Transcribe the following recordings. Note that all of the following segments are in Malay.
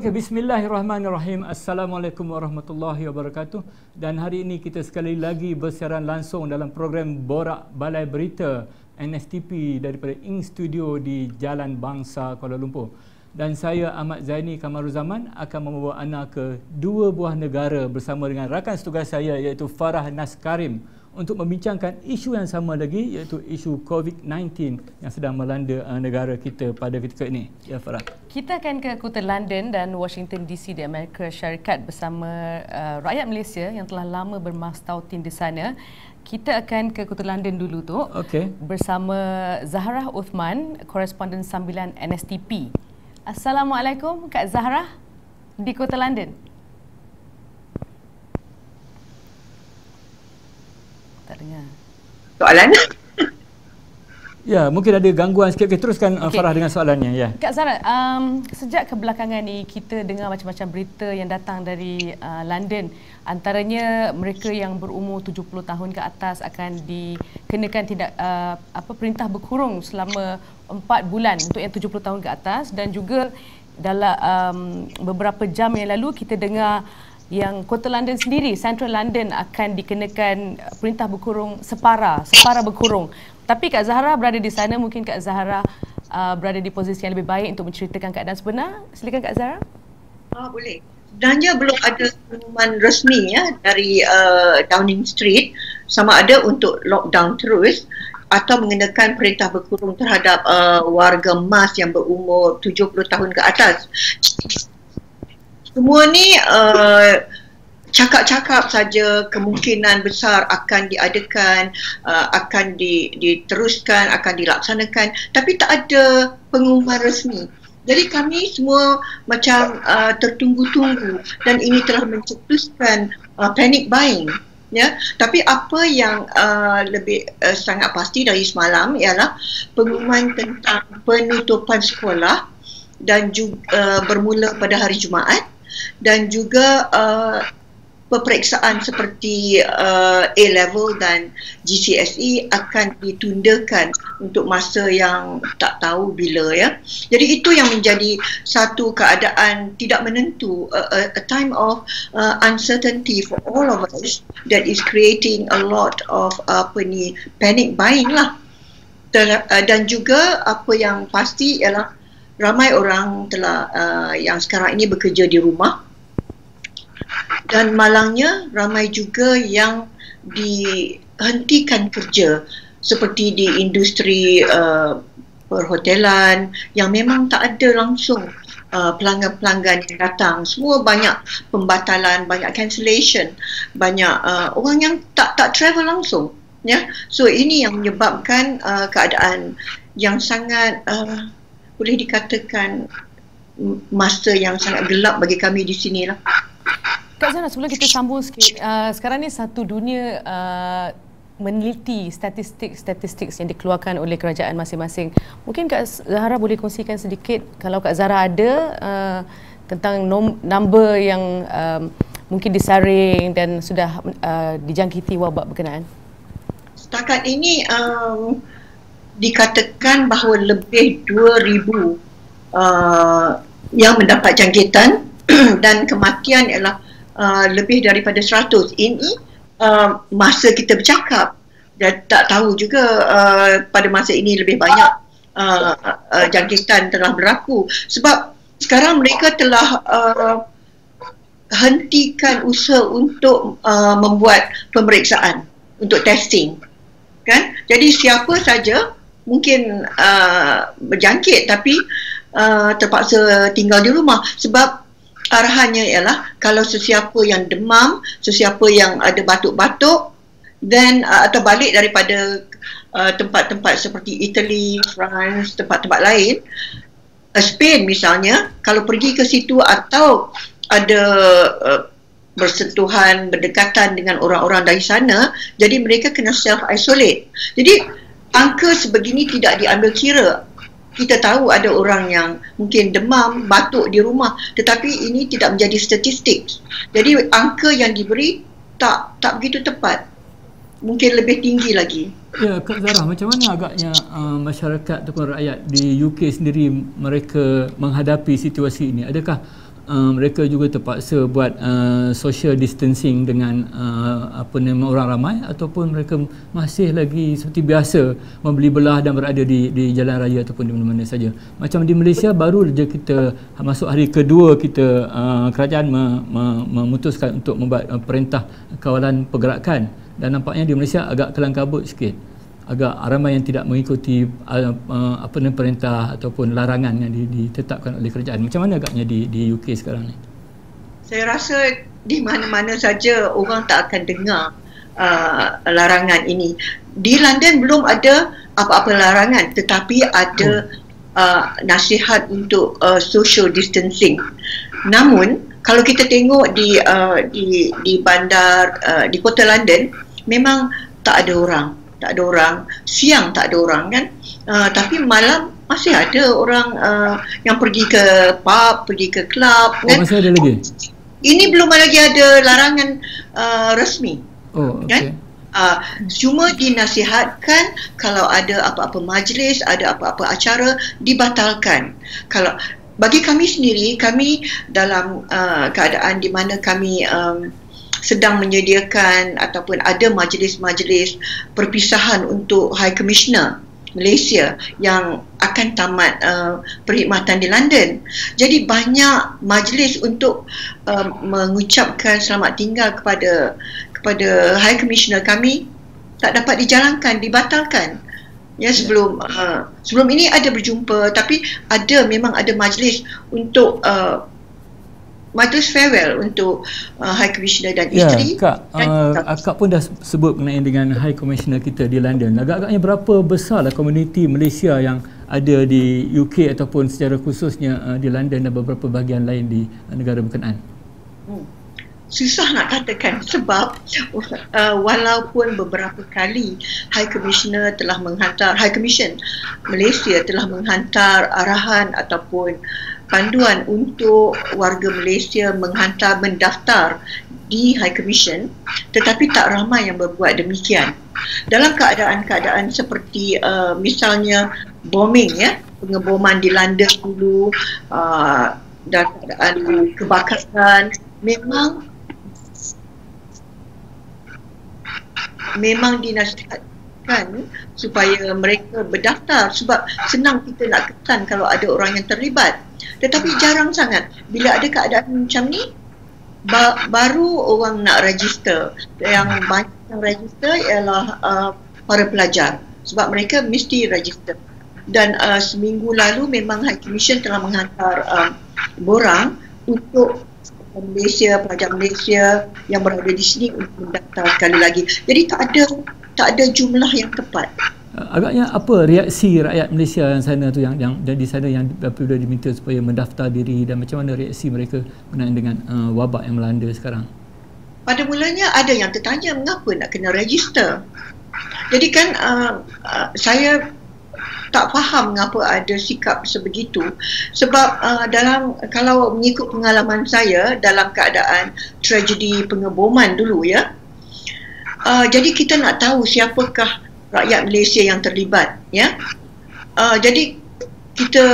Okey, bismillahirrahmanirrahim. Assalamualaikum warahmatullahi wabarakatuh. Dan hari ini kita sekali lagi bersiaran langsung dalam program Borak Balai Berita NSTP daripada Ing Studio di Jalan Bangsa, Kuala Lumpur. Dan saya Ahmad Zaini Kamaruzaman akan membawa anda ke dua buah negara bersama dengan rakan setugas saya iaitu Farah Naskarim untuk membincangkan isu yang sama lagi iaitu isu COVID-19 yang sedang melanda negara kita pada ketika ini. Ya Farah. Kita akan ke kota London dan Washington DC di Amerika Syarikat bersama rakyat Malaysia yang telah lama bermastautin di sana. Kita akan ke kota London dulu tu. Okey. Bersama Zahrah Uthman, koresponden sambilan NSTP. Assalamualaikum Kak Zahrah di kota London. Tak dengar. Soalan? Ya, mungkin ada gangguan sikit. Okay, teruskan Farah dengan soalannya. Ya. Kak Zahrah, sejak kebelakangan ni kita dengar macam-macam berita yang datang dari London. Antaranya mereka yang berumur 70 tahun ke atas akan dikenakan perintah berkurung selama 4 bulan untuk yang 70 tahun ke atas, dan juga dalam beberapa jam yang lalu kita dengar yang kota London sendiri, Central London akan dikenakan perintah berkurung separa berkurung. Tapi Kak Zahrah berada di sana, mungkin Kak Zahrah berada di posisi yang lebih baik untuk menceritakan keadaan sebenar. Silakan Kak Zahrah. Boleh. Sebenarnya belum ada pengumuman resmi ya dari Downing Street sama ada untuk lockdown terus atau mengenakan perintah berkurung terhadap warga mas yang berumur 70 tahun ke atas. Semua ni cakap-cakap saja, kemungkinan besar akan diadakan, akan diteruskan, akan dilaksanakan, tapi tak ada pengumuman resmi. Jadi kami semua macam tertunggu-tunggu dan ini telah mencetuskan panic buying. Ya, tapi apa yang lebih sangat pasti dari semalam ialah pengumuman tentang penutupan sekolah dan juga bermula pada hari Jumaat, dan juga peperiksaan seperti A-level dan GCSE akan ditundakan untuk masa yang tak tahu bila ya. Jadi itu yang menjadi satu keadaan tidak menentu, a time of uncertainty for all of us that is creating a lot of panic buying lah. Dan juga apa yang pasti ialah ramai orang telah yang sekarang ini bekerja di rumah, dan malangnya ramai juga yang dihentikan kerja seperti di industri perhotelan yang memang tak ada langsung pelanggan-pelanggan yang datang. Semua banyak pembatalan, banyak cancellation, banyak orang yang tak travel langsung ya. So ini yang menyebabkan keadaan yang sangat boleh dikatakan masa yang sangat gelap bagi kami di sini lah. Kak Zahrah, sebelum kita sambung sikit, sekarang ni satu dunia meneliti statistik yang dikeluarkan oleh kerajaan masing-masing. Mungkin Kak Zahrah boleh kongsikan sedikit kalau Kak Zahrah ada tentang number yang mungkin disaring dan sudah dijangkiti wabak berkenaan. Setakat ini dikatakan bahawa lebih 2,000 yang mendapat jangkitan dan kematian ialah lebih daripada 100. Ini masa kita bercakap, dan tak tahu juga pada masa ini lebih banyak jangkitan telah berlaku sebab sekarang mereka telah hentikan usaha untuk membuat pemeriksaan untuk testing kan. Jadi siapa saja mungkin berjangkit tapi terpaksa tinggal di rumah sebab arahannya ialah kalau sesiapa yang demam, sesiapa yang ada batuk-batuk dan atau balik daripada tempat-tempat seperti Italy, France, tempat-tempat lain, Spain misalnya, kalau pergi ke situ atau ada bersentuhan, berdekatan dengan orang-orang dari sana, jadi mereka kena self-isolate. Jadi angka sebegini tidak diambil kira. Kita tahu ada orang yang mungkin demam, batuk di rumah, tetapi ini tidak menjadi statistik. Jadi angka yang diberi tak begitu tepat. Mungkin lebih tinggi lagi. Ya, Kak Zahrah, macam mana agaknya masyarakat ataupun rakyat di UK sendiri mereka menghadapi situasi ini? Adakah mereka juga terpaksa buat social distancing dengan orang ramai, ataupun mereka masih lagi seperti biasa membeli belah dan berada di jalan raya ataupun di mana-mana saja. Macam di Malaysia baru saja kita masuk hari kedua kita kerajaan memutuskan untuk membuat perintah kawalan pergerakan, dan nampaknya di Malaysia agak kelang kabut sikit. Agak ramai yang tidak mengikuti perintah ataupun larangan yang ditetapkan oleh kerajaan. Macam mana agaknya di UK sekarang ni? Saya rasa di mana-mana saja orang tak akan dengar larangan ini. Di London belum ada apa-apa larangan, tetapi ada nasihat untuk social distancing. Namun kalau kita tengok di bandar di kota London, memang tak ada orang. Siang tak ada orang kan, tapi malam masih ada orang yang pergi ke pub, pergi ke club kan. Masih ada lagi? Ini belum lagi ada larangan rasmi kan. Cuma dinasihatkan kalau ada apa-apa majlis, ada apa-apa acara, dibatalkan. Kalau bagi kami sendiri, kami dalam keadaan di mana kami sedang menyediakan ataupun ada majlis-majlis perpisahan untuk High Commissioner Malaysia yang akan tamat perkhidmatan di London. Jadi banyak majlis untuk mengucapkan selamat tinggal kepada High Commissioner kami tak dapat dijalankan, dibatalkan. Ya, sebelum ini ada berjumpa, tapi memang ada majlis untuk majlis farewell untuk High Commissioner dan isteri. Kak pun dah sebut mengenai dengan High Commissioner kita di London. Agak-agaknya berapa besarlah komuniti Malaysia yang ada di UK ataupun secara khususnya di London dan beberapa bahagian lain di negara berkenaan? Susah nak katakan, sebab walaupun beberapa kali High Commission Malaysia telah menghantar arahan ataupun panduan untuk warga Malaysia mendaftar di High Commission, tetapi tak ramai yang berbuat demikian. Dalam keadaan-keadaan seperti misalnya bombing, pengeboman di London dulu, dan keadaan kebakaran, memang dinasihatkan supaya mereka berdaftar, sebab senang kita nak kesan kalau ada orang yang terlibat. Tetapi jarang sangat. Bila ada keadaan macam ni, baru orang nak register. Yang banyak yang register ialah para pelajar, sebab mereka mesti register. Dan seminggu lalu memang High Commission telah menghantar borang untuk pelajar Malaysia yang berada di sini untuk mendaftar sekali lagi. Jadi tak ada jumlah yang tepat. Agaknya apa reaksi rakyat Malaysia yang sana tu, yang di sana yang sudah diminta supaya mendaftar diri, dan macam mana reaksi mereka berkenaan dengan wabak yang melanda sekarang? Pada mulanya ada yang tertanya mengapa nak kena register. Jadi kan saya tak faham mengapa ada sikap sebegitu, sebab kalau mengikut pengalaman saya dalam keadaan tragedi pengeboman dulu, jadi kita nak tahu siapakah rakyat Malaysia yang terlibat, jadi kita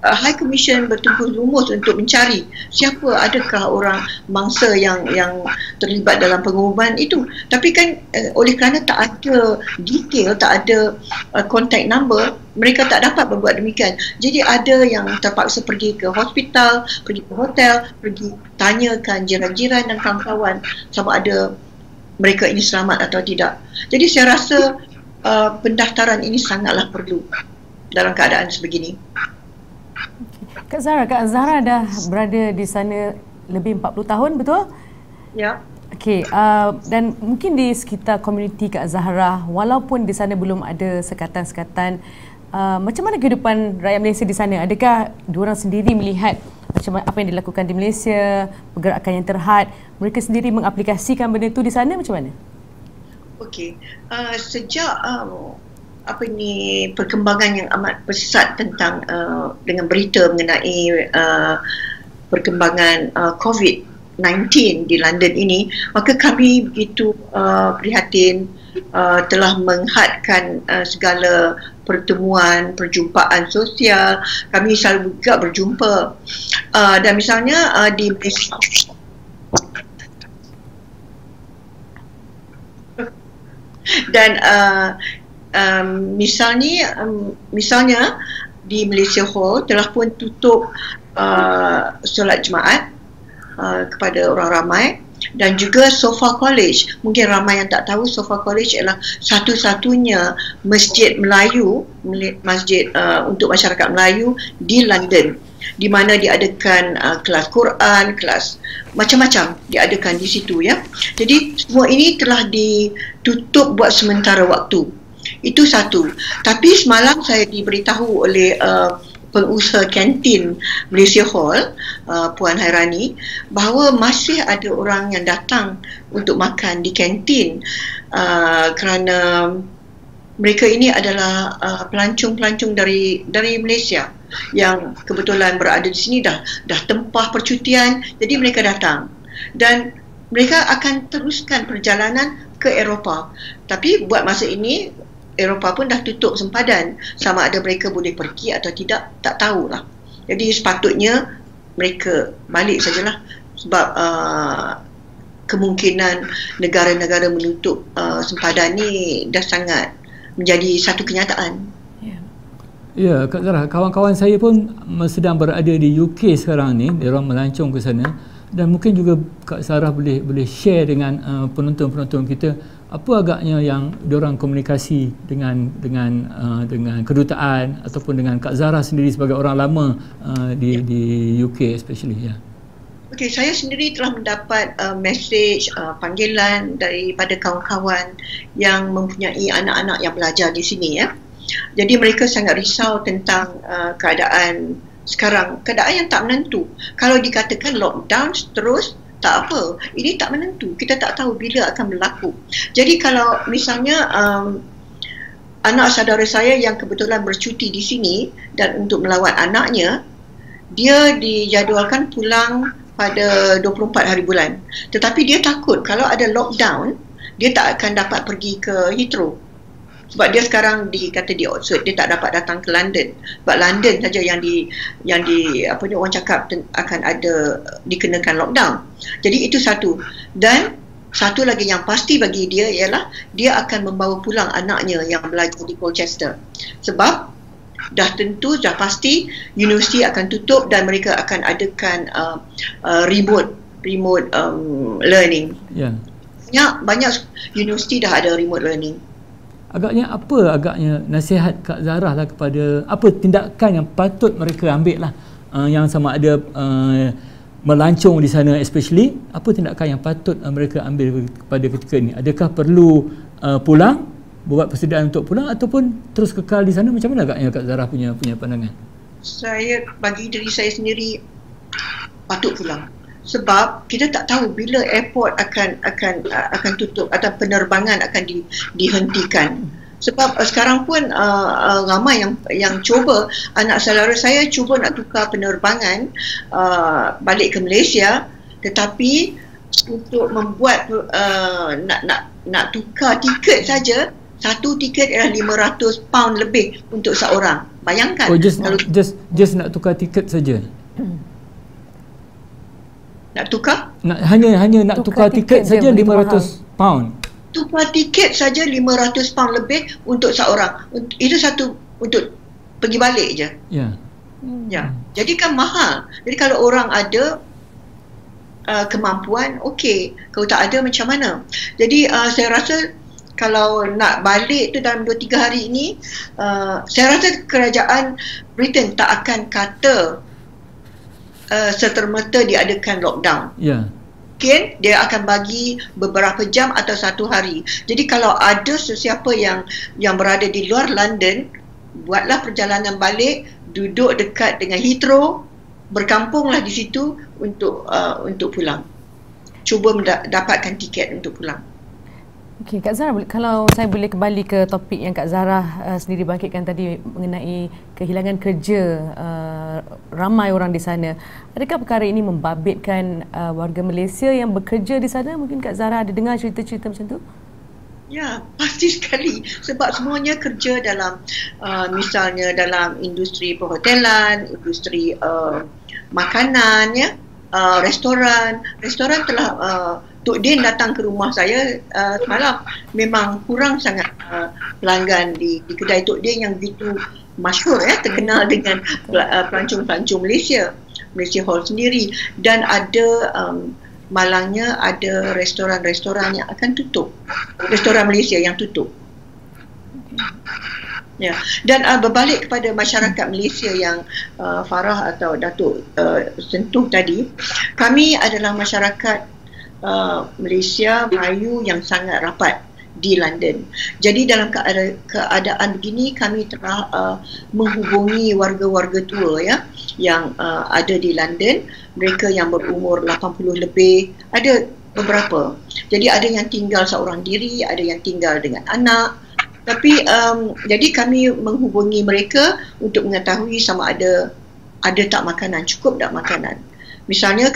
High Commission bertempur lumus untuk mencari adakah orang mangsa yang terlibat dalam pengumuman itu. Tapi kan oleh kerana tak ada detail, tak ada contact number, mereka tak dapat berbuat demikian. Jadi ada yang terpaksa pergi ke hospital, pergi ke hotel, pergi tanyakan jiran-jiran dan kawan-kawan sama ada mereka ini selamat atau tidak. Jadi saya rasa pendaftaran ini sangatlah perlu dalam keadaan sebegini. Kak Zahra dah berada di sana lebih 40 tahun, betul? Ya. Okey, dan mungkin di sekitar komuniti Kak Zahra, walaupun di sana belum ada sekatan-sekatan, macam mana kehidupan rakyat Malaysia di sana? Adakah diorang sendiri melihat macam apa yang dilakukan di Malaysia, pergerakan yang terhad, mereka sendiri mengaplikasikan benda itu di sana macam mana? Okey, sejak perkembangan yang amat pesat tentang dengan berita mengenai perkembangan COVID di London ini, maka kami begitu prihatin, telah menghadkan segala pertemuan, perjumpaan sosial. Kami selalu juga berjumpa, dan misalnya di Malaysia, dan misalnya di Malaysia Hall telah pun tutup solat Jumaat kepada orang ramai, dan juga Sofa College. Mungkin ramai yang tak tahu, Sofa College adalah satu-satunya masjid Melayu, masjid untuk masyarakat Melayu di London, di mana diadakan kelas Quran, kelas macam-macam diadakan di situ, ya. Jadi semua ini telah ditutup buat sementara waktu. Itu satu. Tapi semalam saya diberitahu oleh pengusaha kantin Malaysia Hall, Puan Hairani, bahawa masih ada orang yang datang untuk makan di kantin, kerana mereka ini adalah pelancong-pelancong dari Malaysia yang kebetulan berada di sini, dah tempah percutian, jadi mereka datang dan mereka akan teruskan perjalanan ke Eropah. Tapi buat masa ini Eropah pun dah tutup sempadan, sama ada mereka boleh pergi atau tidak, tak tahulah. Jadi sepatutnya mereka balik sajalah, sebab kemungkinan negara-negara menutup sempadan ni dah sangat menjadi satu kenyataan. Ya, Kak Zarah, kawan-kawan saya pun sedang berada di UK sekarang ni, mereka melancong ke sana, dan mungkin juga Kak Zarah boleh share dengan penonton-penonton kita apa agaknya yang diorang komunikasi dengan kedutaan ataupun dengan Kak Zarah sendiri sebagai orang lama di UK especially, ya. Okey, saya sendiri telah mendapat mesej, panggilan daripada kawan-kawan yang mempunyai anak-anak yang belajar di sini, ya. Jadi mereka sangat risau tentang keadaan sekarang, keadaan yang tak menentu. Kalau dikatakan lockdown terus, tak apa, ini tak menentu, kita tak tahu bila akan berlaku. Jadi kalau misalnya anak saudara saya yang kebetulan bercuti di sini dan untuk melawat anaknya, dia dijadualkan pulang pada 24 hari bulan. Tetapi dia takut kalau ada lockdown, dia tak akan dapat pergi ke Heathrow. Sebab dia sekarang dikata di Oxford, dia tak dapat datang ke London. Sebab London saja yang apa ni orang cakap akan ada dikenakan lockdown. Jadi itu satu. Dan satu lagi yang pasti bagi dia ialah dia akan membawa pulang anaknya yang belajar di Colchester. Sebab dah tentu, dah pasti universiti akan tutup dan mereka akan adakan remote learning. Yeah. Banyak universiti dah ada remote learning. Agaknya nasihat Kak Zarah lah kepada apa tindakan yang patut mereka ambil lah, yang sama ada melancong di sana especially, apa tindakan yang patut mereka ambil pada ketika ini? Adakah perlu pulang, buat persediaan untuk pulang, ataupun terus kekal di sana? Macam mana agaknya Kak Zarah punya pandangan? Bagi diri saya sendiri, patut pulang. Sebab kita tak tahu bila airport akan tutup atau penerbangan akan dihentikan. Sebab sekarang pun ramai yang cuba, anak saudara saya cuba nak tukar penerbangan balik ke Malaysia, tetapi untuk membuat nak tukar tiket saja, satu tiket adalah £500 lebih untuk seorang. Bayangkan. Oh, just nak tukar tiket saja. Nak tukar? Hanya nak tukar tiket saja £500. Tukar tiket saja £500 lebih untuk seorang. Itu satu untuk pergi balik je. Ya. Ya. Jadi kan mahal. Jadi kalau orang ada kemampuan, okey. Kalau tak ada macam mana? Jadi saya rasa kalau nak balik tu dalam 2-3 hari ini, saya rasa kerajaan Britain tak akan kata serta-merta diadakan lockdown. Ya. Mungkin dia akan bagi beberapa jam atau 1 hari. Jadi kalau ada sesiapa yang berada di luar London, buatlah perjalanan balik, duduk dekat dengan Heathrow, berkampunglah di situ untuk pulang. Cuba dapatkan tiket untuk pulang. Okey, Kak Zara, kalau saya boleh kembali ke topik yang Kak Zara sendiri bangkitkan tadi mengenai kehilangan kerja ramai orang di sana. Adakah perkara ini membabitkan warga Malaysia yang bekerja di sana? Mungkin Kak Zara ada dengar cerita-cerita macam tu? Ya, pasti sekali. Sebab semuanya kerja dalam misalnya dalam industri perhotelan, industri makanan, ya, restoran. Restoran telah Tok Din datang ke rumah saya semalam. Memang kurang sangat pelanggan di kedai Tok Din yang begitu masyhur, ya, terkenal dengan pelancong-pelancong Malaysia Hall sendiri. Dan ada malangnya ada restoran-restoran yang akan tutup. Restoran Malaysia yang tutup. Ya, dan berbalik kepada masyarakat Malaysia yang Farah atau Datuk sentuh tadi, kami adalah masyarakat Malaysia Melayu yang sangat rapat di London. Jadi dalam keadaan begini kami telah menghubungi warga-warga tua, ya, yang ada di London, mereka yang berumur 80 lebih, ada beberapa. Jadi ada yang tinggal seorang diri, ada yang tinggal dengan anak. Tapi jadi kami menghubungi mereka untuk mengetahui sama ada tak makanan, cukup tak makanan. Misalnya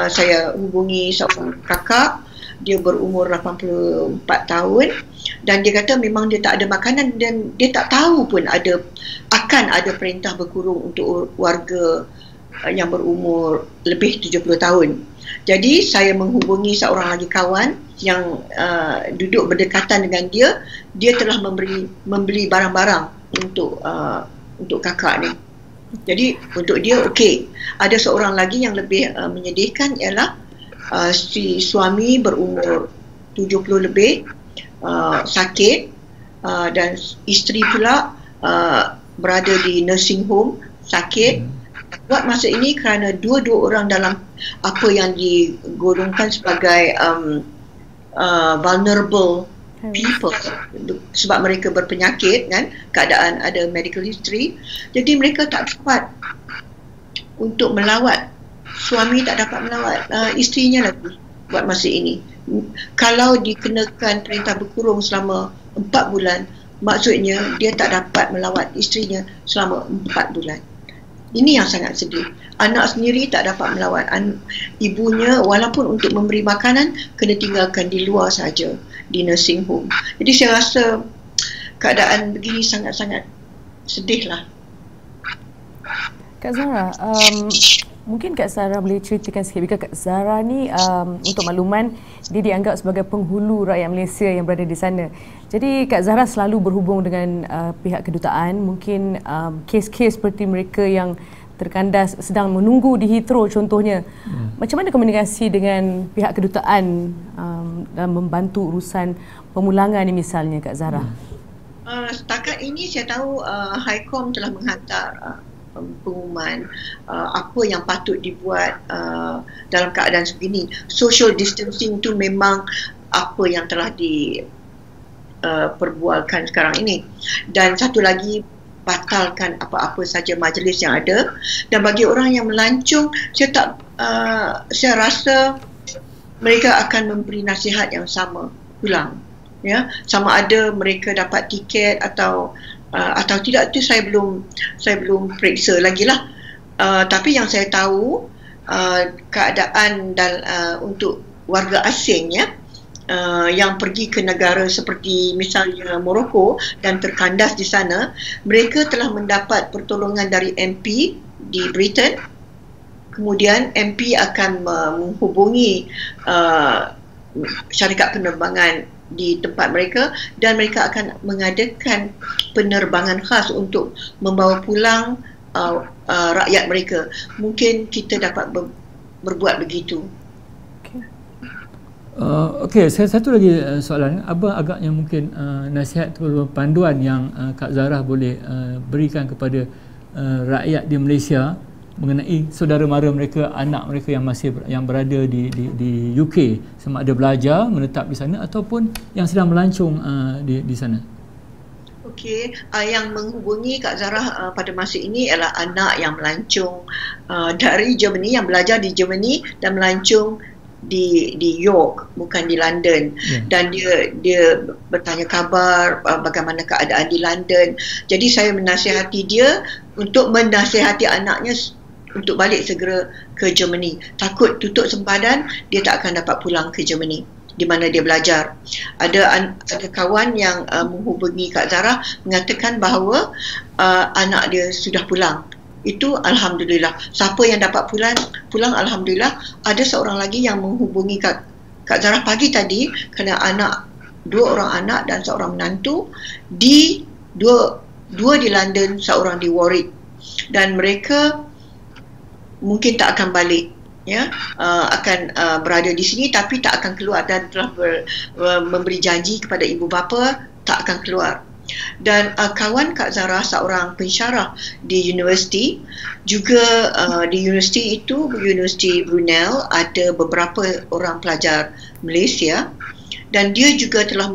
saya hubungi seorang kakak, dia berumur 84 tahun dan dia kata memang dia tak ada makanan dan dia tak tahu pun akan ada perintah berkurung untuk warga yang berumur lebih 70 tahun. Jadi saya menghubungi seorang lagi kawan yang duduk berdekatan dengan dia telah membeli barang-barang untuk kakak ni. Jadi untuk dia okey. Ada seorang lagi yang lebih menyedihkan ialah si suami berumur 70 lebih, sakit, dan isteri pula berada di nursing home, sakit. Buat masa ini kerana dua-dua orang dalam apa yang digolongkan sebagai vulnerable people, sebab mereka berpenyakit, kan, keadaan ada medical history, jadi mereka tak dapat untuk melawat, suami tak dapat melawat isterinya lagi buat masa ini. Kalau dikenakan perintah berkurung selama 4 bulan, maksudnya dia tak dapat melawat isterinya selama 4 bulan. Ini yang sangat sedih. Anak sendiri tak dapat melawat ibunya, walaupun untuk memberi makanan kena tinggalkan di luar saja, di nursing home. Jadi saya rasa keadaan begini sangat-sangat sedihlah. Kak Zara, mungkin Kak Zara boleh ceritakan sikit. Kak Zara ni untuk makluman, dia dianggap sebagai penghulu rakyat Malaysia yang berada di sana. Jadi Kak Zara selalu berhubung dengan pihak kedutaan. Mungkin kes-kes seperti mereka yang terkandas sedang menunggu di Heathrow contohnya. Macam mana komunikasi dengan pihak kedutaan dalam membantu urusan pemulangan ni misalnya, Kak Zara? Setakat ini saya tahu Highcom telah menghantar pengumuman apa yang patut dibuat dalam keadaan sebegini. Social distancing tu memang apa yang telah diperbualkan sekarang ini. Dan satu lagi, batalkan apa-apa saja majlis yang ada. Dan bagi orang yang melancong, saya rasa mereka akan memberi nasihat yang sama pulang, ya, sama ada mereka dapat tiket atau tidak, itu saya belum periksa lagi lah. Tapi yang saya tahu keadaan untuk warga asing, ya, yang pergi ke negara seperti misalnya Morocco dan terkandas di sana, mereka telah mendapat pertolongan dari MP di Britain. Kemudian MP akan menghubungi syarikat penerbangan di tempat mereka dan mereka akan mengadakan penerbangan khas untuk membawa pulang rakyat mereka. Mungkin kita dapat berbuat begitu. Okey, saya satu lagi soalan. Apa agaknya mungkin nasihat atau panduan yang Kak Zara boleh berikan kepada rakyat di Malaysia mengenai saudara mara mereka, anak mereka yang berada di UK, sama ada belajar menetap di sana ataupun yang sedang melancong di sana? Okey, yang menghubungi Kak Zara pada masa ini ialah anak yang melancong dari Germany, yang belajar di Germany dan melancong di York, bukan di London. Dan dia bertanya khabar bagaimana keadaan di London. Jadi saya menasihati dia untuk menasihati anaknya untuk balik segera ke Germany. Takut tutup sempadan, dia tak akan dapat pulang ke Germany di mana dia belajar. Ada kawan yang menghubungi Kak Zara mengatakan bahawa anak dia sudah pulang. Itu alhamdulillah. Siapa yang dapat pulang alhamdulillah. Ada seorang lagi yang menghubungi Kak Zara pagi tadi kerana dua orang anak dan seorang menantu dua di London, seorang di Warwick, dan mereka mungkin tak akan balik, akan berada di sini tapi tak akan keluar, dan telah memberi janji kepada ibu bapa tak akan keluar. Dan kawan Kak Zara, seorang pensyarah di universiti, juga di universiti itu, Universiti Brunel, ada beberapa orang pelajar Malaysia, dan dia juga telah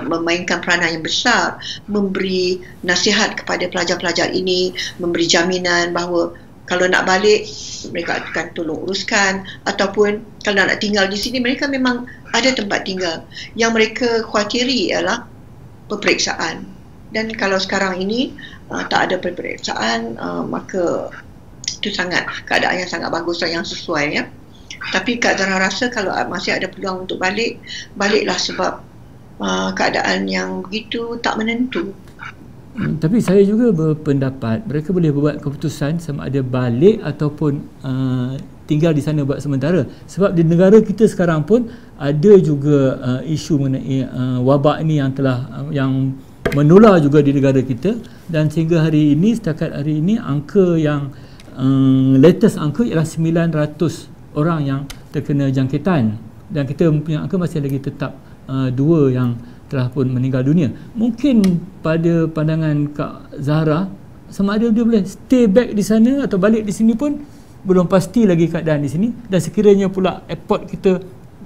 memainkan peranan yang besar, memberi nasihat kepada pelajar-pelajar ini, memberi jaminan bahawa kalau nak balik, mereka akan tolong uruskan, ataupun kalau nak tinggal di sini, mereka memang ada tempat tinggal. Yang mereka khawatiri ialah peperiksaan. Dan kalau sekarang ini tak ada peperiksaan, maka itu keadaan yang sangat bagus dan yang sesuai, ya. Tapi Kak Zara rasa kalau masih ada peluang untuk baliklah, sebab keadaan yang begitu tak menentu. Tapi saya juga berpendapat mereka boleh buat keputusan sama ada balik ataupun tinggal di sana buat sementara. Sebab di negara kita sekarang pun ada juga isu mengenai wabak ini yang menular juga di negara kita, dan sehingga setakat hari ini angka yang latest angka ialah 900 orang yang terkena jangkitan, dan kita punya angka masih lagi tetap 2 yang telah pun meninggal dunia. Mungkin pada pandangan Kak Zahra, sama ada dia boleh stay back di sana atau balik di sini pun belum pasti lagi keadaan di sini. Dan sekiranya pula airport kita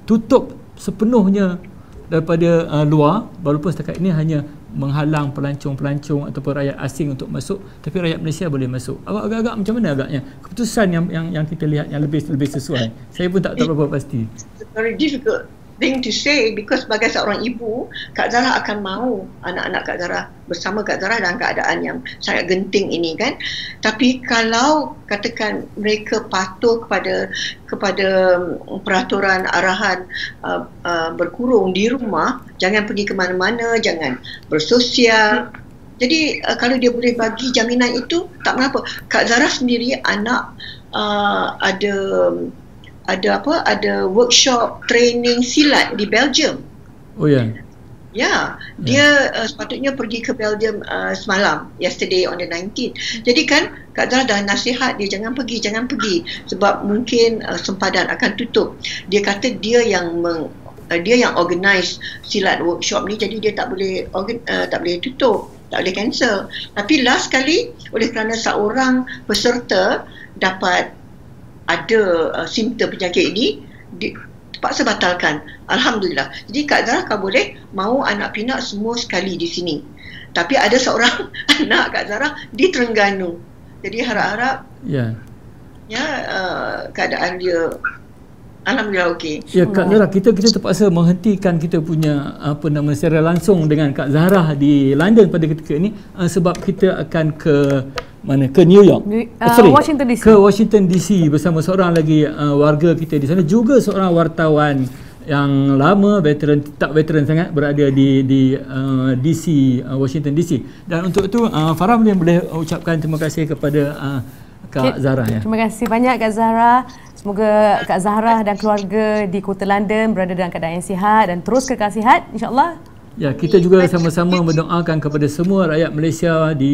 tutup sepenuhnya daripada luar, walaupun setakat ini hanya menghalang pelancong-pelancong ataupun rakyat asing untuk masuk, tapi rakyat Malaysia boleh masuk. Agak-agak macam mana agaknya keputusan yang kita lihat yang lebih sesuai? Saya pun tak tahu berapa pasti. It's very difficult thing to say, because sebagai seorang ibu, Kak Zara akan mahu anak-anak Kak Zara bersama Kak Zara dalam keadaan yang sangat genting ini, kan. Tapi kalau katakan mereka patuh kepada peraturan arahan berkurung di rumah, jangan pergi ke mana-mana, jangan bersosial. Jadi kalau dia boleh bagi jaminan itu, tak mengapa. Kak Zara sendiri anak ada workshop training silat di Belgium. Oh ya. Ya, dia sepatutnya pergi ke Belgium semalam, yesterday on the 19th. Jadi kan Kak Zara dah nasihat dia jangan pergi sebab mungkin sempadan akan tutup. Dia kata dia yang organize silat workshop ni, jadi dia tak boleh tutup, tak boleh cancel. Tapi last kali oleh kerana seorang peserta dapat ada simptom penyakit ini, terpaksa batalkan. Alhamdulillah. Jadi Kak Zara kau boleh mahu anak pinak semua sekali di sini. Tapi ada seorang anak Kak Zara di Terengganu. Jadi harap-harap keadaan dia alhamdulillah okey. Ya Kak Zara, kita terpaksa menghentikan kita punya secara langsung dengan Kak Zahra di London pada ketika ini sebab kita akan ke New York, Washington DC. Ke Washington DC bersama seorang lagi warga kita di sana, juga seorang wartawan yang lama, tak veteran sangat, berada di DC, Washington DC. Dan untuk itu Farah boleh ucapkan terima kasih kepada Kak Zahra, ya. Terima kasih banyak Kak Zahra. Semoga Kak Zahra dan keluarga di Kota London berada dalam keadaan yang sihat dan terus kekal sihat, insya-Allah. Ya, kita juga sama-sama mendoakan kepada semua rakyat Malaysia di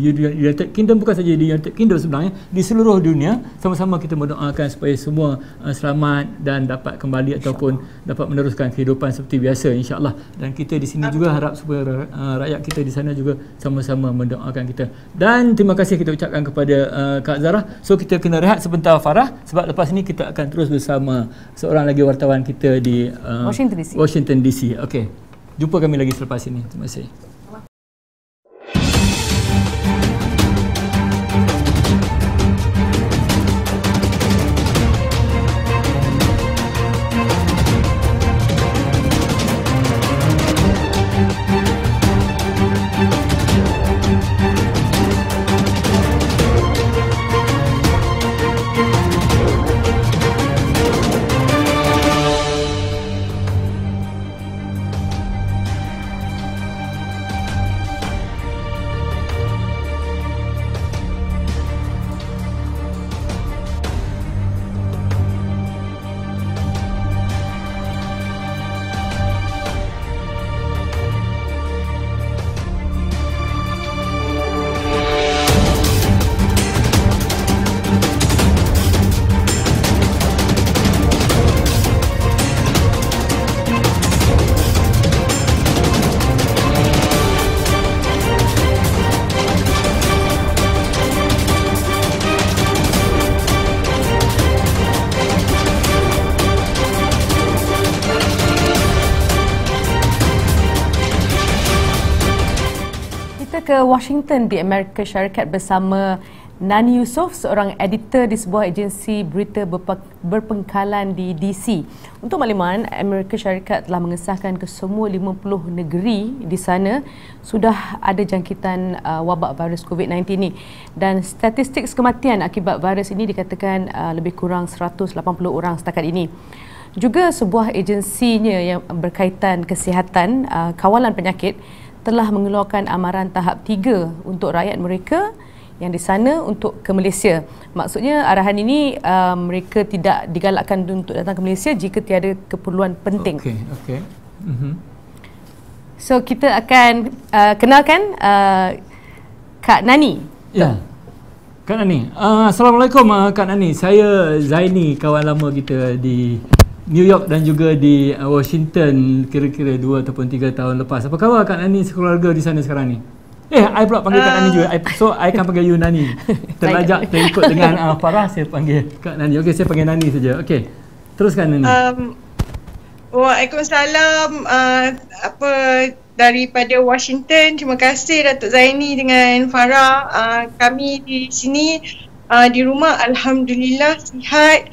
United Kingdom, bukan saja di United Kingdom sebenarnya, di seluruh dunia. Sama-sama kita mendoakan supaya semua selamat dan dapat kembali ataupun dapat meneruskan kehidupan seperti biasa, insya-Allah. Dan kita di sini juga harap supaya rakyat kita di sana juga sama-sama mendoakan kita. Dan terima kasih kita ucapkan kepada Kak Zahra. So kita kena rehat sebentar Farah, sebab lepas ni kita akan terus bersama seorang lagi wartawan kita di Washington DC. Okey. Jumpa kami lagi selepas ini. Terima kasih. ke Washington di Amerika Syarikat bersama Nani Yusof, seorang editor di sebuah agensi berita berpengkalan di DC. Untuk makluman, Amerika Syarikat telah mengesahkan ke semua 50 negeri di sana sudah ada jangkitan wabak virus COVID-19 ini. Dan statistik kematian akibat virus ini dikatakan lebih kurang 180 orang setakat ini. Juga sebuah agensinya yang berkaitan kesihatan, kawalan penyakit, telah mengeluarkan amaran tahap 3 untuk rakyat mereka yang di sana untuk ke Malaysia. Maksudnya arahan ini mereka tidak digalakkan untuk datang ke Malaysia jika tiada keperluan penting. Okey. So kita akan kenalkan Kak Nani. Ya. Kak Nani. Assalamualaikum Kak Nani. Saya Zaini, kawan lama kita di New York dan juga di Washington kira-kira 2 ataupun 3 tahun lepas. Apa khabar Kak Nani sekeluarga di sana sekarang ni? I pula panggil Kak Nani juga. So, I akan panggil you Nani. Terlajak terikut dengan Farah, saya panggil Kak Nani. Okey, saya panggil Nani saja. Okey. Teruskan Nani. Waalaikumsalam. Daripada Washington, terima kasih Datuk Zaini dengan Farah. Kami di sini di rumah alhamdulillah sihat.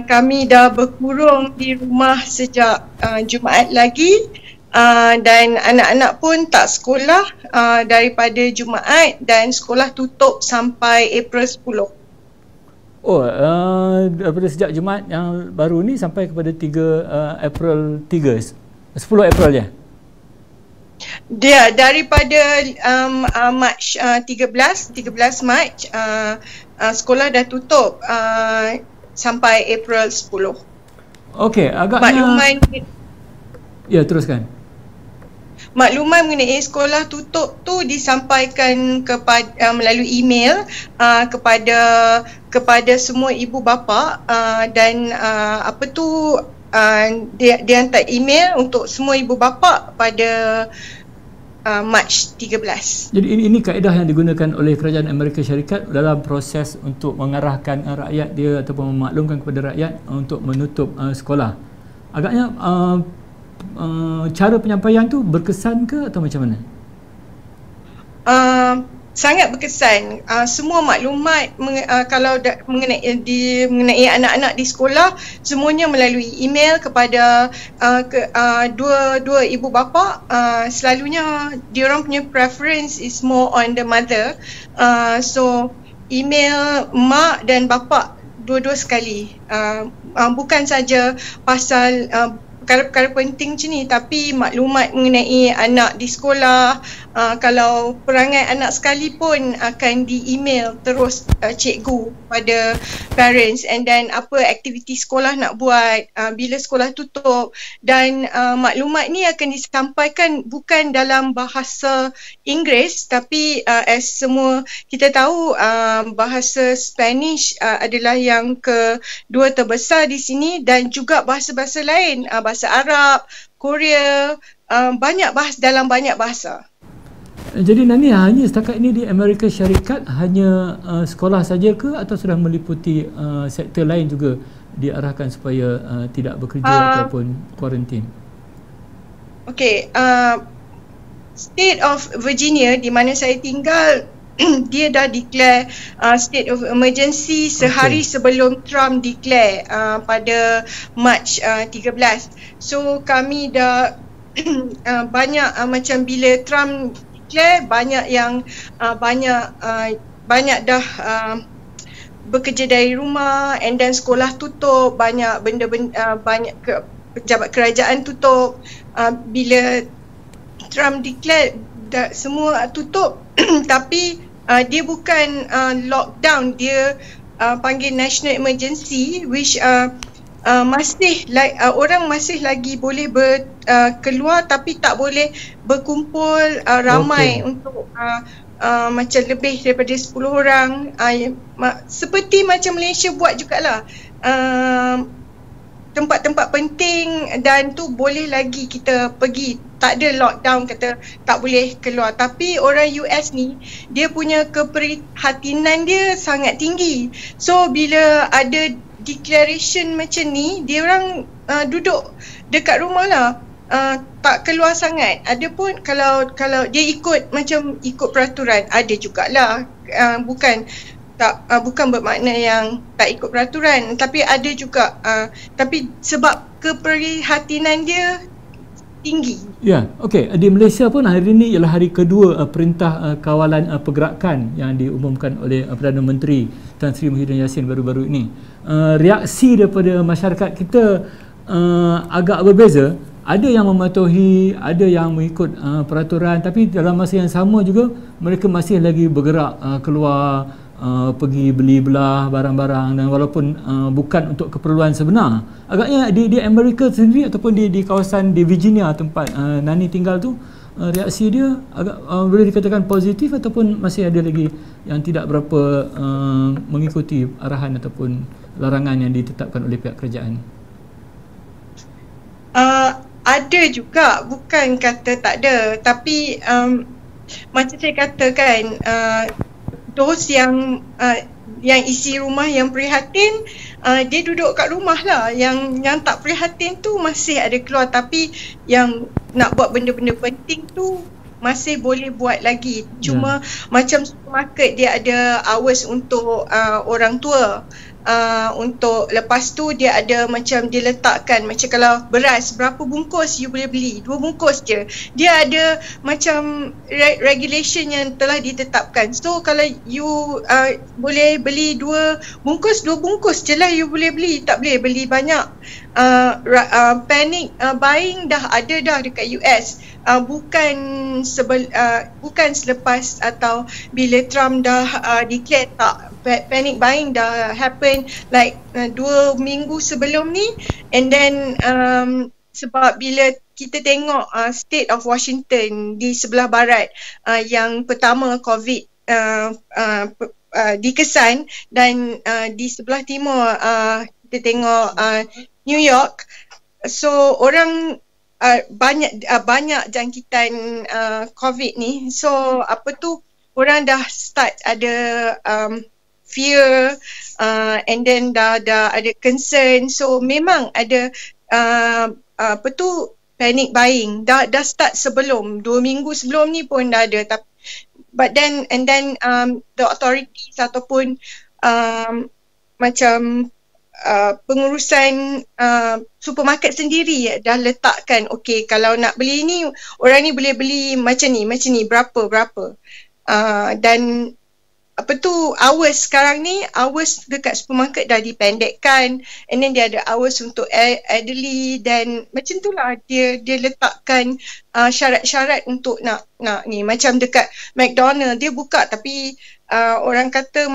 Kami dah berkurung di rumah sejak Jumaat lagi. Dan anak-anak pun tak sekolah daripada Jumaat dan sekolah tutup sampai April 10. Daripada sejak Jumaat yang baru ni sampai kepada 3 April 10 April je? Dia daripada Mac 13 Mac sekolah dah tutup sampai April 10. Okey, agaknya makluman. Ya, teruskan. Makluman mengenai sekolah tutup tu disampaikan kepada melalui email kepada semua ibu bapa dan dia hantar email untuk semua ibu bapa pada Mac 13. Jadi ini kaedah yang digunakan oleh kerajaan Amerika Syarikat dalam proses untuk mengarahkan rakyat dia ataupun memaklumkan kepada rakyat untuk menutup sekolah. Agaknya cara penyampaian tu berkesan ke atau macam mana? Sangat berkesan. Semua maklumat kalau mengenai anak-anak di sekolah semuanya melalui email kepada dua ibu bapa. Selalunya diorang punya preference is more on the mother. So email mak dan bapa dua-dua sekali. Bukan saja pasal perkara-perkara penting macam ni, tapi maklumat mengenai anak di sekolah, kalau perangai anak sekali pun akan di-email terus cikgu pada parents, and then apa aktiviti sekolah nak buat bila sekolah tutup, dan maklumat ni akan disampaikan bukan dalam bahasa Inggeris, tapi as semua kita tahu bahasa Spanish adalah yang kedua terbesar di sini, dan juga bahasa-bahasa lain, bahasa Arab, Korea, dalam banyak bahasa. Jadi Nani, hanya setakat ini di Amerika Syarikat hanya sekolah saja ke atau sudah meliputi sektor lain juga diarahkan supaya tidak bekerja ataupun kuarantin? Okey, State of Virginia di mana saya tinggal, dia dah declare state of emergency sehari sebelum Trump declare pada Mac 13. So kami dah banyak macam bila Trump declare, banyak yang banyak dah bekerja dari rumah, and then sekolah tutup, banyak benda-benda, banyak pejabat kerajaan tutup. Bila Trump declare semua tutup tapi dia bukan lockdown, dia panggil national emergency, which orang masih lagi boleh keluar tapi tak boleh berkumpul ramai untuk macam lebih daripada 10 orang, seperti macam Malaysia buat jugalah. Tempat-tempat penting dan tu boleh lagi kita pergi, tak ada lockdown kata tak boleh keluar. Tapi orang US ni, dia punya keprihatinan dia sangat tinggi. So bila ada declaration macam ni, dia orang duduk dekat rumah lah. tak keluar sangat. Ada pun kalau dia ikut macam ikut peraturan, ada jugalah. Bukan bermakna yang tak ikut peraturan, tapi ada juga tapi sebab keprihatinan dia tinggi. Ya, okey. Di Malaysia pun hari ini ialah hari kedua perintah kawalan pergerakan yang diumumkan oleh Perdana Menteri Tan Sri Muhyiddin Yassin baru-baru ini. Reaksi daripada masyarakat kita agak berbeza. Ada yang mematuhi, ada yang mengikut peraturan, tapi dalam masa yang sama juga mereka masih lagi bergerak keluar, pergi beli belah barang-barang, dan walaupun bukan untuk keperluan sebenar. Agaknya di Amerika sendiri ataupun di kawasan di Virginia tempat Nani tinggal tu, reaksi dia agak boleh dikatakan positif ataupun masih ada lagi yang tidak berapa mengikuti arahan ataupun larangan yang ditetapkan oleh pihak kerajaan. Ada juga, bukan kata tak ada, tapi macam saya katakan, those yang isi rumah yang prihatin, dia duduk kat rumah lah. Yang tak prihatin tu masih ada keluar, tapi yang nak buat benda-benda penting tu masih boleh buat lagi. Cuma macam supermarket, dia ada hours untuk orang tua. Untuk lepas tu dia ada macam dia letakkan, macam kalau beras berapa bungkus you boleh beli, 2 bungkus je. Dia ada macam regulation yang telah ditetapkan. So kalau you boleh beli 2 bungkus je lah you boleh beli, tak boleh beli banyak. Panic buying dah ada dah dekat US. Bukan selepas atau bila Trump dah declare, tak. Panic buying dah happen like 2 minggu sebelum ni. And then sebab bila kita tengok state of Washington di sebelah barat, yang pertama COVID dikesan, dan di sebelah timur kita tengok New York. So orang banyak jangkitan COVID ni. So orang dah start ada fear, and then dah ada concern. So memang ada panic buying dah start sebelum 2 minggu sebelum ni pun dah ada. But then the authorities ataupun macam pengurusan supermarket sendiri dah letakkan, okey, kalau nak beli ni, orang ni boleh beli macam ni, berapa. Dan hours sekarang ni, hours dekat supermarket dah dipendekkan, and then dia ada hours untuk elderly, dan macam tu lah dia letakkan syarat-syarat untuk nak ni. Macam dekat McDonald dia buka, tapi orang kata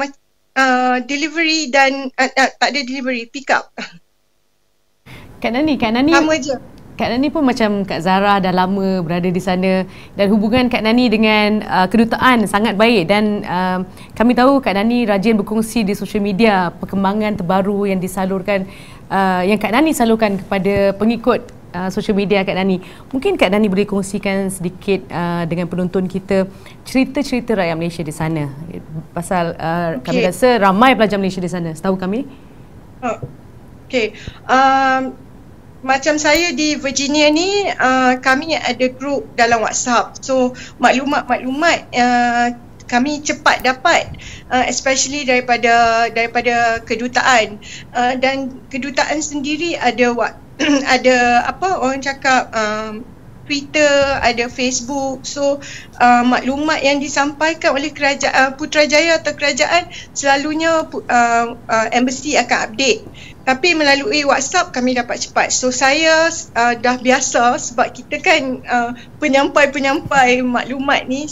delivery dan tak ada delivery, pick up. Kak Nani sama je. Kak Nani pun macam Kak Zara dah lama berada di sana, dan hubungan Kak Nani dengan kedutaan sangat baik, dan kami tahu Kak Nani rajin berkongsi di sosial media perkembangan terbaru yang disalurkan, yang Kak Nani salurkan kepada pengikut sosial media Kak Nani. Mungkin Kak Nani boleh kongsikan sedikit dengan penonton kita cerita-cerita rakyat Malaysia di sana, pasal kami rasa ramai pelajar Malaysia di sana, setahu kami. Macam saya di Virginia ni, kami ada group dalam WhatsApp. So maklumat kami cepat dapat, especially daripada kedutaan. Dan kedutaan sendiri ada orang cakap Twitter, ada Facebook. So maklumat yang disampaikan oleh kerajaan Putrajaya atau kerajaan, selalunya embassy akan update. Tapi melalui WhatsApp kami dapat cepat. So saya dah biasa, sebab kita kan penyampai maklumat ni.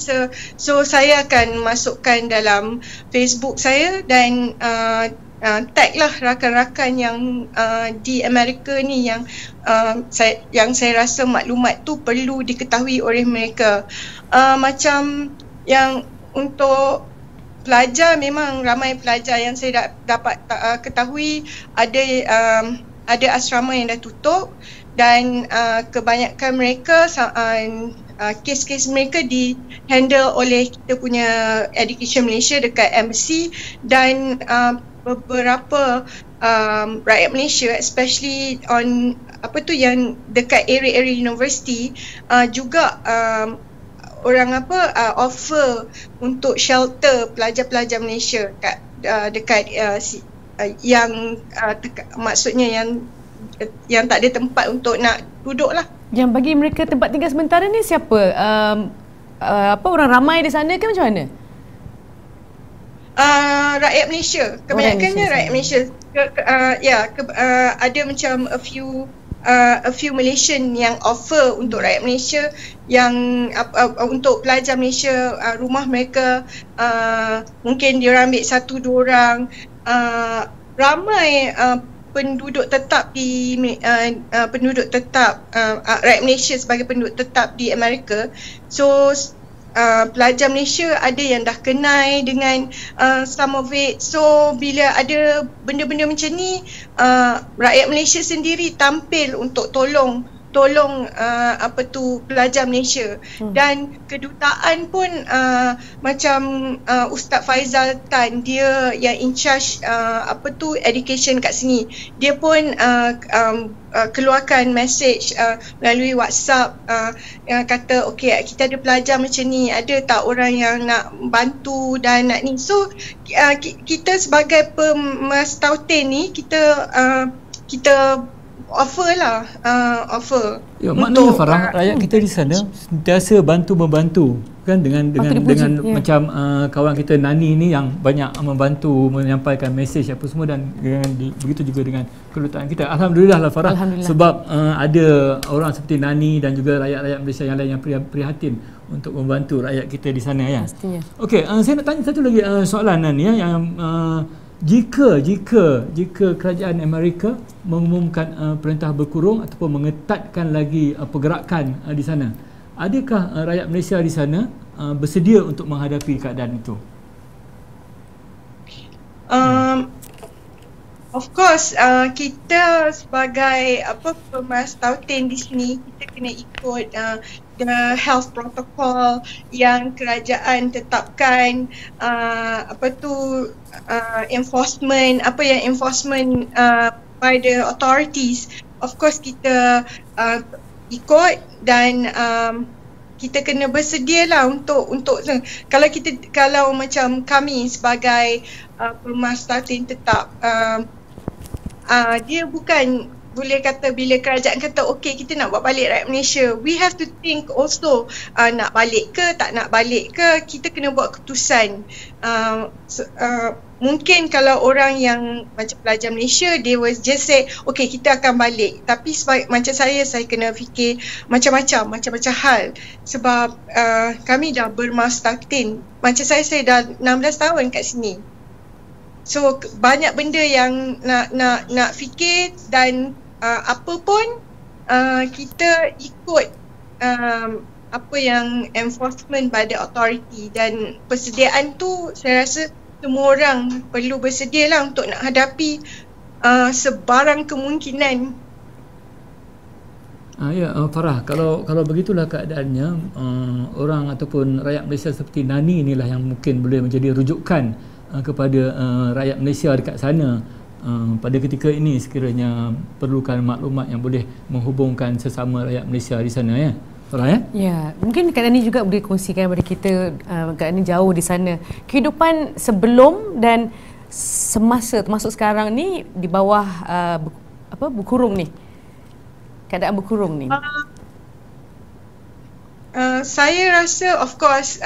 So saya akan masukkan dalam Facebook saya, dan tag lah rakan-rakan yang di Amerika ni yang saya rasa maklumat tu perlu diketahui oleh mereka. Macam yang untuk pelajar, memang ramai pelajar yang saya dapat ketahui ada asrama yang dah tutup, dan kebanyakan mereka kes-kes mereka di-handle oleh kita punya Education Malaysia dekat embassy, dan beberapa rakyat Malaysia, especially on apa tu yang dekat area-area universiti juga orang offer untuk shelter pelajar-pelajar Malaysia kat dekat maksudnya yang tak ada tempat untuk nak duduk lah. Yang bagi mereka tempat tinggal sementara ni siapa? Orang ramai di sana ke macam mana? Rakyat Malaysia. Kebanyakannya rakyat Malaysia. Ada macam a few Malaysian yang offer untuk rakyat Malaysia yang untuk pelajar Malaysia, rumah mereka mungkin diorang ambil 1-2 orang. Ramai penduduk tetap rakyat Malaysia sebagai penduduk tetap di Amerika. So pelajar Malaysia ada yang dah kenal dengan some of it. So bila ada benda-benda macam ni, rakyat Malaysia sendiri tampil untuk tolong pelajar Malaysia. Dan kedutaan pun macam Ustaz Faizal Tan, dia yang in charge education kat sini, dia pun keluarkan message melalui WhatsApp yang kata okey, kita ada pelajar macam ni, ada tak orang yang nak bantu dan nak ni. So kita sebagai pemas tautin ni, kita offer lah, ya, maknanya Farah, rakyat kita di sana sentiasa bantu-membantu kan, dengan macam kawan kita Nani ni yang banyak membantu menyampaikan mesej apa semua, dan begitu juga dengan kedutaan kita. Alhamdulillah lah Farah, sebab ada orang seperti Nani dan juga rakyat-rakyat Malaysia yang lain yang prihatin untuk membantu rakyat kita di sana ya. Pastinya. Okey, saya nak tanya satu lagi soalan Nani ya, yang jika kerajaan Amerika mengumumkan perintah berkurung ataupun mengetatkan lagi pergerakan di sana, adakah rakyat Malaysia di sana bersedia untuk menghadapi keadaan itu? Of course, kita sebagai pemas tautin di sini, kita kena ikut the health protocol yang kerajaan tetapkan, enforcement by the authorities. Of course kita ikut, dan kita kena bersedia lah untuk kalau macam kami sebagai pemas tautin tetap, dia bukan boleh kata bila kerajaan kata okey kita nak buat balik rakyat Malaysia, we have to think also, nak balik ke tak nak balik ke, kita kena buat keputusan. Mungkin kalau orang yang macam pelajar Malaysia, they will just say okey kita akan balik, tapi macam saya kena fikir macam-macam hal, sebab kami dah bermas tautin. Macam saya dah 16 tahun kat sini. So banyak benda yang nak fikir, dan apa pun kita ikut apa yang enforcement by the authority, dan persediaan tu saya rasa semua orang perlu bersedia lah untuk nak hadapi sebarang kemungkinan. Farah, kalau begitulah keadaannya, orang ataupun rakyat Malaysia seperti Nani inilah yang mungkin boleh menjadi rujukan kepada rakyat Malaysia dekat sana pada ketika ini, sekiranya perlukan maklumat yang boleh menghubungkan sesama rakyat Malaysia di sana ya. Farah ya? Ya, mungkin Kak Nani juga boleh kongsikan kepada kita, Kak Nani jauh di sana, kehidupan sebelum dan semasa termasuk sekarang ni di bawah berkurung ni. Keadaan berkurung ni. Saya rasa of course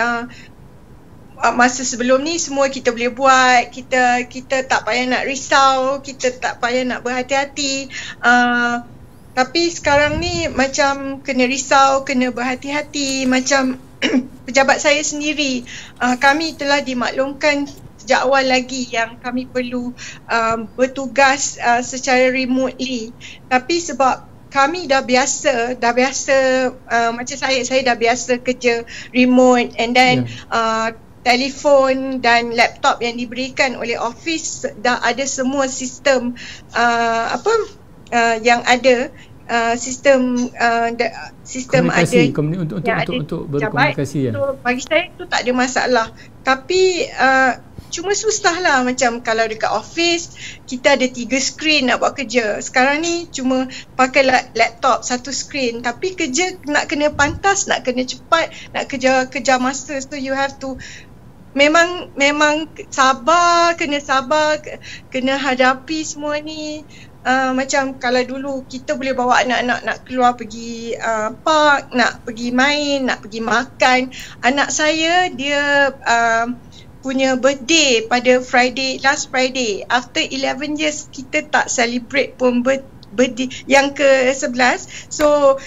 masa sebelum ni semua kita boleh buat, kita tak payah nak risau, kita tak payah nak berhati-hati. Tapi sekarang ni macam kena risau, kena berhati-hati. Macam pejabat saya sendiri, kami telah dimaklumkan sejak awal lagi yang kami perlu bertugas secara remotely. Tapi sebab kami dah biasa macam saya dah biasa kerja remote, and then telefon dan laptop yang diberikan oleh office dah ada semua sistem yang ada, sistem komunikasi, ada untuk berkomunikasi ya. So bagi saya tu tak ada masalah. Tapi cuma susah lah. Macam kalau dekat office kita ada 3 skrin nak buat kerja. Sekarang ni cuma pakai laptop 1 skrin, tapi kerja nak kena pantas, nak kena cepat, nak kejar masa. So you have to memang sabar, kena hadapi semua ni. Macam kalau dulu kita boleh bawa anak-anak nak keluar pergi park, nak pergi main, nak pergi makan. Anak saya dia punya birthday pada last Friday. After 11 years kita tak celebrate pun birthday yang ke-11. So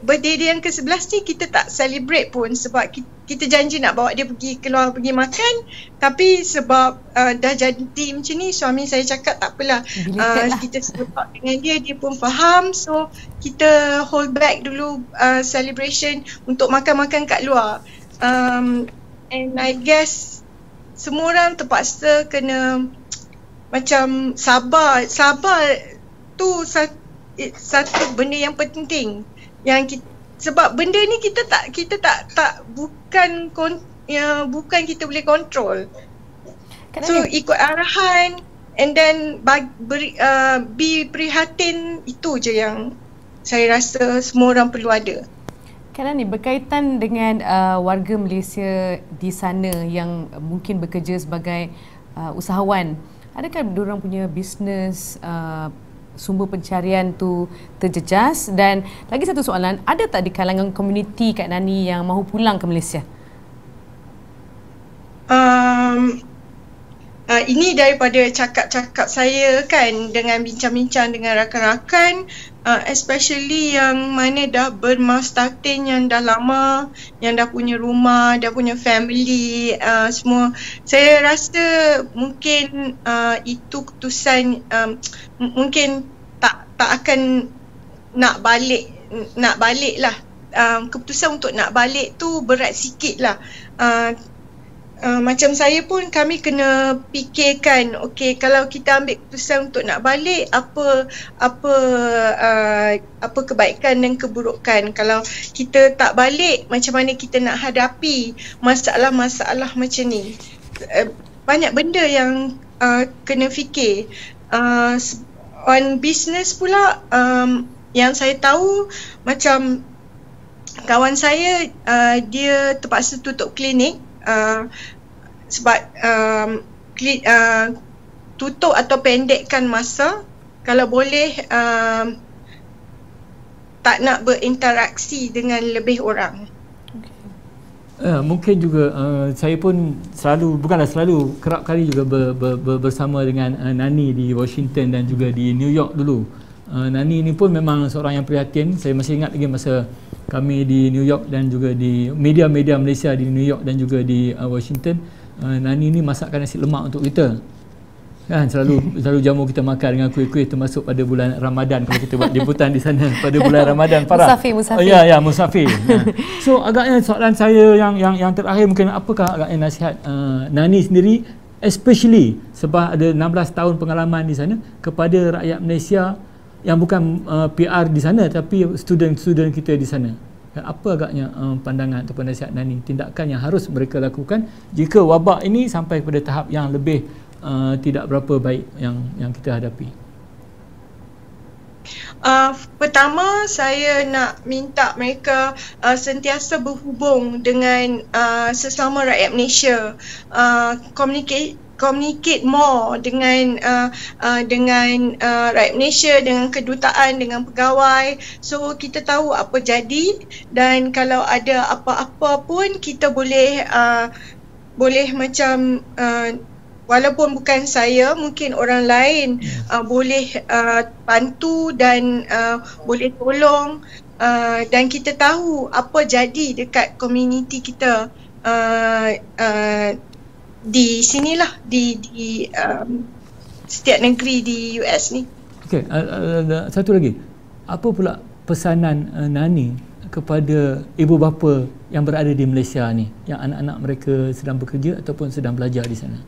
birthday dia yang ke-11 ni kita tak celebrate pun sebab kita janji nak bawa dia keluar pergi makan, tapi sebab dah jadi macam ni, suami saya cakap tak apalah, kita support dengan dia pun faham. So kita hold back dulu celebration untuk makan-makan kat luar. And I guess semua orang terpaksa kena macam sabar tu satu benda yang penting yang sebab benda ni kita tak bukan kita boleh kontrol. So ikut arahan and then be prihatin, itu je yang saya rasa semua orang perlu ada. Kan ni berkaitan dengan warga Malaysia di sana yang mungkin bekerja sebagai usahawan. Adakah diorang punya bisnes sumber pencarian tu terjejas? Dan lagi satu soalan, ada tak di kalangan komuniti Kak Nani yang mahu pulang ke Malaysia? Ini daripada cakap-cakap saya kan, dengan bincang-bincang dengan rakan-rakan, especially yang mana dah bermastatin, yang dah lama, yang dah punya rumah, dah punya family, semua. Saya rasa mungkin itu keputusan mungkin tak akan nak balik lah. Keputusan untuk nak balik tu berat sikit lah. Macam saya pun, kami kena fikirkan, okey, kalau kita ambil keputusan untuk nak balik, apa kebaikan dan keburukan. Kalau kita tak balik, macam mana kita nak hadapi masalah-masalah macam ni. Banyak benda yang kena fikir. On business pula, yang saya tahu, macam kawan saya, dia terpaksa tutup klinik sebab tutup atau pendekkan masa, kalau boleh tak nak berinteraksi dengan lebih orang. Mungkin juga saya pun kerap kali juga bersama dengan Nani di Washington dan juga di New York dulu. Nani ni pun memang seorang yang prihatin. Saya masih ingat lagi masa kami di New York dan juga di media-media Malaysia di New York dan juga di Washington, Nani ni masakkan nasi lemak untuk kita. Kan selalu jamu kita makan dengan kuih-kuih, termasuk pada bulan Ramadan kalau kita buat jemputan di sana pada bulan Ramadan. Farah. Musafir. Ya, musafir. So agaknya soalan saya yang terakhir, mungkin apakah agaknya nasihat Nani sendiri, especially sebab ada 16 tahun pengalaman di sana, kepada rakyat Malaysia yang bukan PR di sana tapi student-student kita di sana. Apa agaknya pandangan atau nasihat Nani, tindakan yang harus mereka lakukan jika wabak ini sampai kepada tahap yang lebih tidak berapa baik yang kita hadapi? Pertama, saya nak minta mereka sentiasa berhubung dengan sesama rakyat Malaysia, communicate more dengan rakyat Malaysia, dengan kedutaan, dengan pegawai, so kita tahu apa jadi, dan kalau ada apa-apa pun kita boleh macam walaupun bukan saya, mungkin orang lain boleh bantu dan boleh tolong, dan kita tahu apa jadi dekat komuniti kita di sinilah, di setiap negeri di US ni. Okey, satu lagi. Apa pula pesanan Nani kepada ibu bapa yang berada di Malaysia ni, yang anak-anak mereka sedang bekerja ataupun sedang belajar di sana?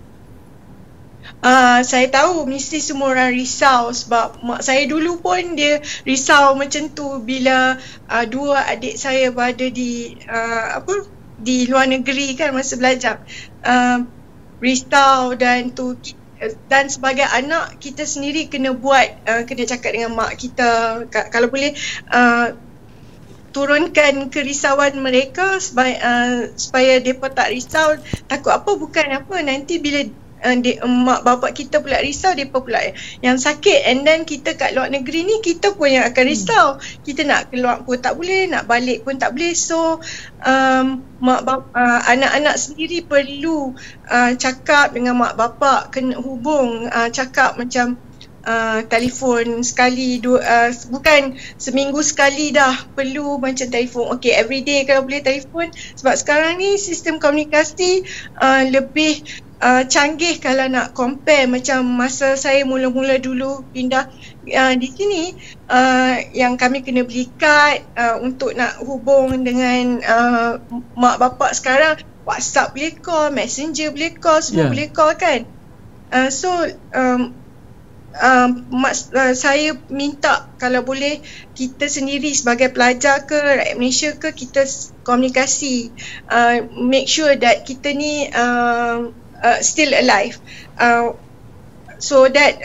Saya tahu mesti semua orang risau, sebab mak saya dulu pun dia risau macam tu bila dua adik saya berada di luar negeri kan masa belajar. risau dan sebagai anak kita sendiri kena cakap dengan mak kita, kalau boleh turunkan kerisauan mereka supaya mereka tak risau. Takut apa bukan apa, nanti bila mak bapak kita pula risau, mereka pula yang sakit, and then kita kat luar negeri ni kita pun yang akan risau. Kita nak keluar pun tak boleh, nak balik pun tak boleh. So anak-anak sendiri perlu cakap dengan mak bapak, kena hubung, cakap macam telefon sekali, bukan seminggu sekali dah, perlu macam telefon. Okay, everyday kalau boleh telefon, sebab sekarang ni sistem komunikasi lebih canggih kalau nak compare macam masa saya mula-mula dulu pindah di sini, yang kami kena beli kad untuk nak hubung dengan mak bapak. Sekarang WhatsApp boleh call, Messenger boleh call, semua boleh call kan. Saya minta kalau boleh kita sendiri sebagai pelajar ke rakyat Malaysia ke, kita komunikasi, make sure that kita ni still alive, so that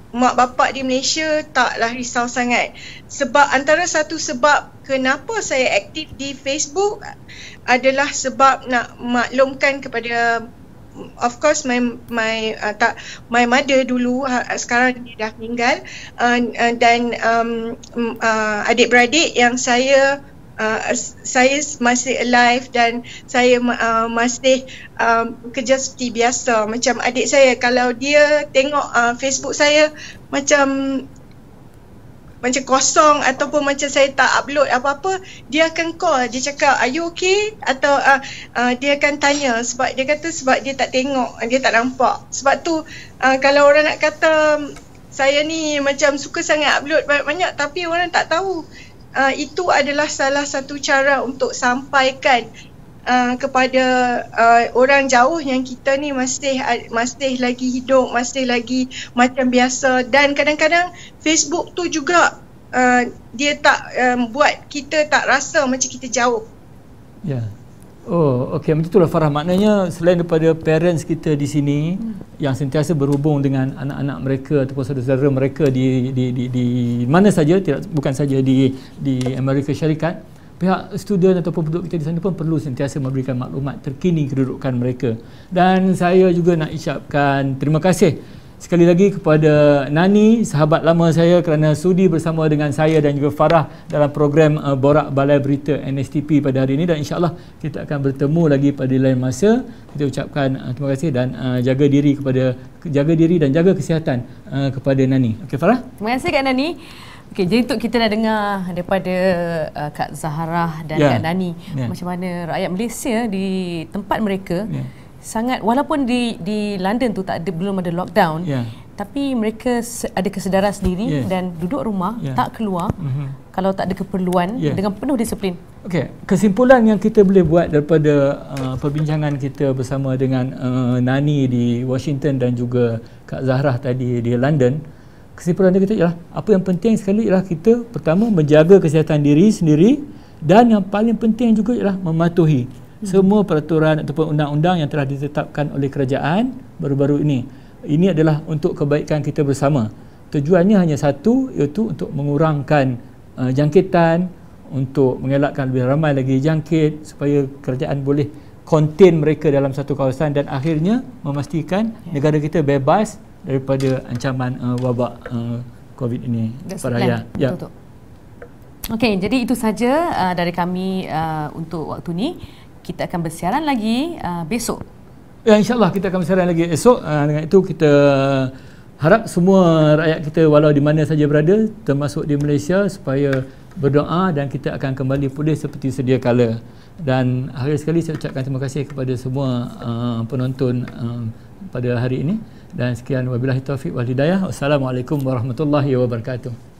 mak bapak di Malaysia taklah risau sangat. Sebab antara satu sebab kenapa saya aktif di Facebook adalah sebab nak maklumkan kepada, of course my mother dulu, sekarang dia dah meninggal, dan adik-beradik yang saya masih alive, dan saya masih kerja seperti biasa. Macam adik saya, kalau dia tengok Facebook saya macam kosong ataupun macam saya tak upload apa-apa, dia akan call, dia cakap are you okay, atau dia akan tanya, sebab dia kata sebab dia tak tengok, dia tak nampak. Sebab tu kalau orang nak kata saya ni macam suka sangat upload banyak-banyak tapi orang tak tahu, itu adalah salah satu cara untuk sampaikan kepada orang jauh yang kita ni masih lagi hidup, masih lagi macam biasa. Dan kadang-kadang Facebook tu juga dia tak buat kita tak rasa macam kita jauh. Ya. Oh, okey, macam itulah Farah. Maknanya selain daripada parents kita di sini yang sentiasa berhubung dengan anak-anak mereka ataupun saudara-saudara mereka di mana saja, bukan saja di Amerika Syarikat, pihak student ataupun penduduk kita di sana pun perlu sentiasa memberikan maklumat terkini kedudukan mereka. Dan saya juga nak ucapkan terima kasih sekali lagi kepada Nani, sahabat lama saya, kerana sudi bersama dengan saya dan juga Farah dalam program Borak Balai Berita NSTP pada hari ini. Dan insyaAllah kita akan bertemu lagi pada lain masa. Kita ucapkan terima kasih dan jaga diri dan jaga kesihatan kepada Nani. Okey Farah? Terima kasih Kak Nani. Okey, jadi untuk kita dah dengar daripada Kak Zahrah dan Kak Nani macam mana rakyat Malaysia di tempat mereka sangat, walaupun di London tu belum ada lockdown, tapi mereka ada kesedaran sendiri dan duduk rumah, tak keluar kalau tak ada keperluan, dengan penuh disiplin. Okey, kesimpulan yang kita boleh buat daripada perbincangan kita bersama dengan Nani di Washington dan juga Kak Zahrah tadi di London, kesimpulan kita ialah apa yang penting sekali ialah kita pertama menjaga kesihatan diri sendiri, dan yang paling penting juga ialah mematuhi semua peraturan ataupun undang-undang yang telah ditetapkan oleh kerajaan baru-baru ini. Ini adalah untuk kebaikan kita bersama. Tujuannya hanya satu, iaitu untuk mengurangkan jangkitan, untuk mengelakkan lebih ramai lagi jangkit, supaya kerajaan boleh contain mereka dalam satu kawasan dan akhirnya memastikan negara kita bebas daripada ancaman wabak COVID ini. Farah. Ya. Okey, jadi itu saja dari kami untuk waktu ni. Kita akan bersiaran lagi besok. Ya, insyaAllah kita akan bersiaran lagi esok. Dengan itu kita harap semua rakyat kita walau di mana saja berada, termasuk di Malaysia, supaya berdoa dan kita akan kembali pulih seperti sedia kala. Dan akhir sekali saya ucapkan terima kasih kepada semua penonton pada hari ini. Dan sekian, wabillahi taufiq wal hidayah. Wassalamualaikum warahmatullahi wabarakatuh.